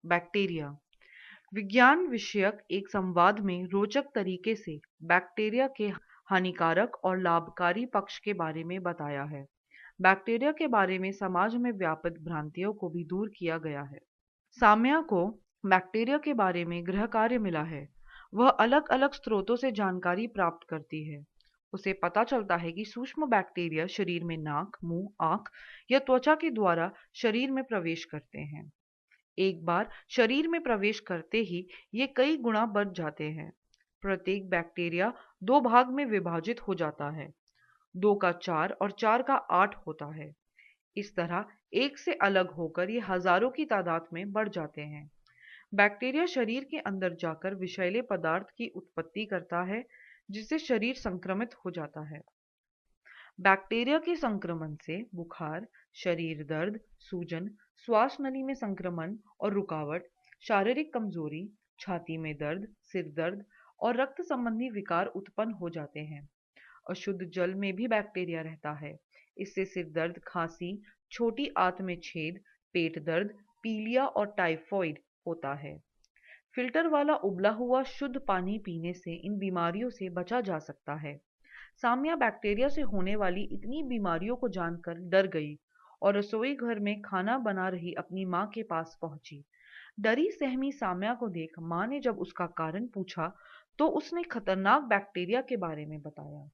Bacteria. विज्ञान विषयक एक संवाद में रोचक तरीके से बैक्टीरिया के हानिकारक और लाभकारी पक्ष के बारे में बताया है। बैक्टीरिया के बारे में समाज में व्याप्त भ्रांतियों को भी दूर किया गया है। साम्या को बैक्टीरिया के बारे में गृह कार्य मिला है। वह अलग अलग स्रोतों से जानकारी प्राप्त करती है। उसे पता चलता है कि सूक्ष्म बैक्टीरिया शरीर में नाक, मुंह, आंख या त्वचा के द्वारा शरीर में प्रवेश करते हैं। एक बार शरीर में प्रवेश करते ही ये कई गुना बढ़ जाते हैं। प्रत्येक बैक्टीरिया दो भाग में विभाजित हो जाता है। 2 का 4 और 4 का 8 होता है। इस तरह एक से अलग होकर ये हजारों की तादाद में बढ़ जाते हैं। बैक्टीरिया शरीर के अंदर जाकर विषैले पदार्थ की उत्पत्ति करता है, जिससे शरीर संक्रमित हो जाता है। बैक्टीरिया के संक्रमण से बुखार, शरीर दर्द, सूजन, श्वास नली में संक्रमण और रुकावट, शारीरिक कमजोरी, छाती में दर्द, सिर दर्द और रक्त संबंधी विकार उत्पन्न हो जाते हैं। अशुद्ध जल में भी बैक्टीरिया रहता है। इससे सिर दर्द, खांसी, छोटी आंत में छेद, पेट दर्द, पीलिया और टाइफाइड होता है। फिल्टर वाला उबला हुआ शुद्ध पानी पीने से इन बीमारियों से बचा जा सकता है। सामिया बैक्टीरिया से होने वाली इतनी बीमारियों को जानकर डर गई और रसोई घर में खाना बना रही अपनी माँ के पास पहुंची। डरी सहमी साम्या को देख माँ ने जब उसका कारण पूछा तो उसने खतरनाक बैक्टीरिया के बारे में बताया।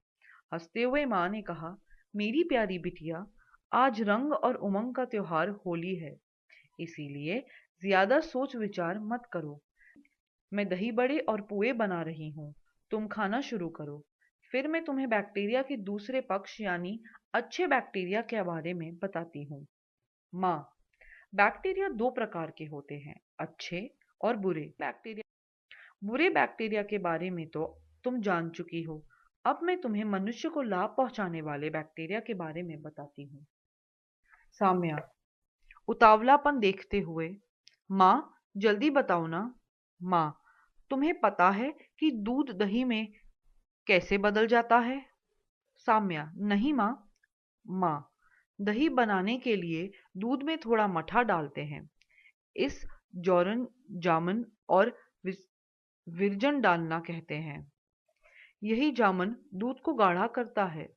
हंसते हुए माँ ने कहा, मेरी प्यारी बिटिया, आज रंग और उमंग का त्योहार होली है, इसीलिए ज्यादा सोच विचार मत करो। मैं दही बड़े और पुए बना रही हूँ, तुम खाना शुरू करो। फिर मैं तुम्हें बैक्टीरिया के दूसरे पक्ष यानी अच्छे बैक्टीरिया के बारे में बताती हूँ। माँ, बैक्टीरिया दो प्रकार के होते हैं, अच्छे और बुरे बैक्टीरिया। बुरे बैक्टीरिया के बारे में तो तुम जान चुकी हो। अब मैं तुम्हें मनुष्य को लाभ पहुंचाने वाले बैक्टीरिया के बारे में बताती हूँ। साम्या उतावलापन देखते हुए, माँ जल्दी बताओ ना। माँ, तुम्हें पता है कि दूध दही में कैसे बदल जाता है? साम्या, नहीं माँ। माँ, दही बनाने के लिए दूध में थोड़ा मठा डालते हैं। इस जौरन जामन और विरजन डालना कहते हैं। यही जामन दूध को गाढ़ा करता है।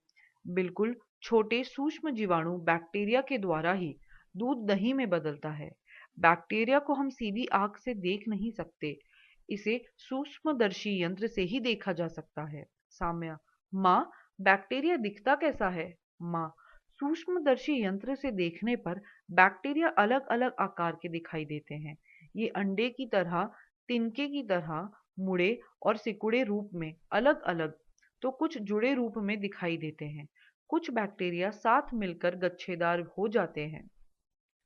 बिल्कुल छोटे सूक्ष्म जीवाणु बैक्टीरिया के द्वारा ही दूध दही में बदलता है। बैक्टीरिया को हम सीधी आंख से देख नहीं सकते, इसे सूक्ष्मदर्शी यंत्र से ही देखा जा सकता है। साम्या, माँ, बैक्टीरिया दिखता कैसा है? माँ, सूक्ष्मदर्शी यंत्र से देखने पर बैक्टीरिया अलग अलग आकार के दिखाई देते हैं। ये अंडे की तरह, तिनके की तरह, मुड़े और सिकुड़े रूप में अलग अलग तो कुछ जुड़े रूप में दिखाई देते हैं। कुछ बैक्टीरिया साथ मिलकर गच्छेदार हो जाते हैं।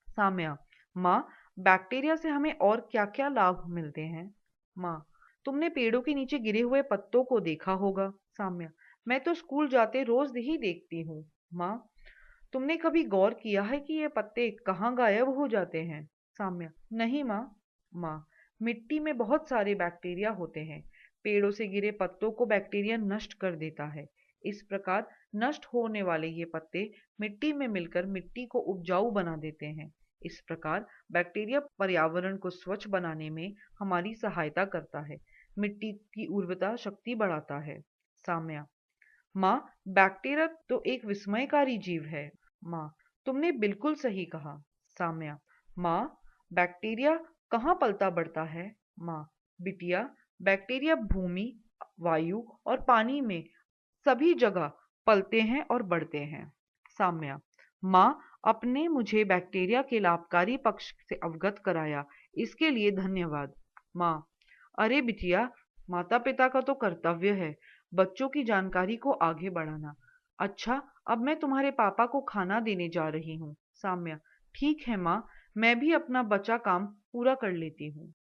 साम्या, माँ, बैक्टीरिया से हमें और क्या क्या लाभ मिलते हैं? माँ, तुमने पेड़ों के नीचे गिरे हुए पत्तों को देखा होगा। साम्या, मैं तो स्कूल जाते रोज ही देखती हूँ। माँ, तुमने कभी गौर किया है कि ये पत्ते कहाँ गायब हो जाते हैं? साम्या, नहीं माँ। माँ, मिट्टी में बहुत सारे बैक्टीरिया होते हैं। पेड़ों से गिरे पत्तों को बैक्टीरिया नष्ट कर देता है। इस प्रकार नष्ट होने वाले ये पत्ते मिट्टी में मिलकर मिट्टी को उपजाऊ बना देते हैं। इस प्रकार बैक्टीरिया पर्यावरण को स्वच्छ बनाने में हमारी सहायता करता है, मिट्टी की उर्वरता शक्ति बढ़ाता है। साम्या, माँ, बैक्टीरिया तो एक विस्मयकारी जीव है। माँ, तुमने बिल्कुल सही कहा। साम्या, माँ, बैक्टीरिया कहाँ पलता बढ़ता है? माँ, बिटिया, बैक्टीरिया भूमि, वायु और पानी में सभी जगह पलते हैं और बढ़ते हैं। साम्या, माँ, आपने मुझे बैक्टीरिया के लाभकारी पक्ष से अवगत कराया, इसके लिए धन्यवाद। माँ, अरे बिटिया, माता पिता का तो कर्तव्य है बच्चों की जानकारी को आगे बढ़ाना। अच्छा, अब मैं तुम्हारे पापा को खाना देने जा रही हूँ। साम्या, ठीक है माँ, मैं भी अपना बचा काम पूरा कर लेती हूँ।